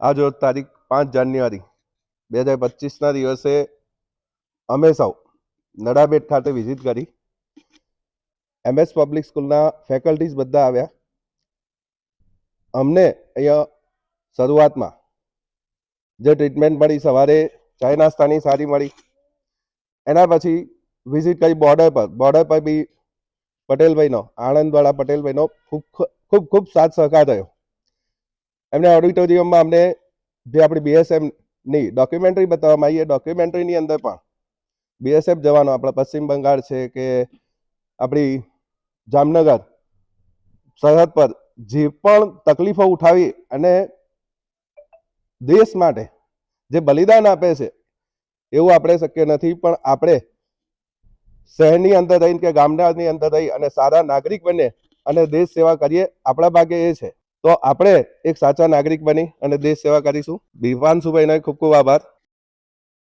આજ રોજ તારીખ 5 જાન્યુઆરી 2025ના દિવસે અમે સૌ નડાબેટ ખાતે વિઝિટ કરી. MS પબ્લિક સ્કૂલના ફેકલ્ટીઝ બધા આવ્યા. અમને અહીંયા શરૂઆતમાં જે ટ્રીટમેન્ટ મળી, સવારે ચાય નાસ્તાની સારી મળી. એના પછી વિઝિટ કરી બોર્ડર પર બી પટેલભાઈનો, આણંદવાળા પટેલભાઈનો ખૂબ ખૂબ સાથ સહકાર થયો. એમને ઓડિટોરિયમમાં અમને જે આપણી BSFની ડોક્યુમેન્ટરી બતાવવામાં આવી, એ ડોક્યુમેન્ટરીની અંદર પણ BSF જવાનો, આપણા પશ્ચિમ બંગાળ છે કે આપણી જામનગર સરહદ પર જે પણ તકલીફો ઉઠાવી અને દેશ માટે જે બલિદાન આપે છે એવું આપણે શક્ય નથી, પણ આપણે શહેરની અંદર રહીને કે ગામડાની અંદર રહી અને સારા નાગરિક બને અને દેશ સેવા કરીએ, આપણા ભાગે એ છે. તો આપણે એક સાચા નાગરિક બની અને દેશ સેવા કરીશું. દિવાનસુભાઈનો ખૂબ ખૂબ આભાર.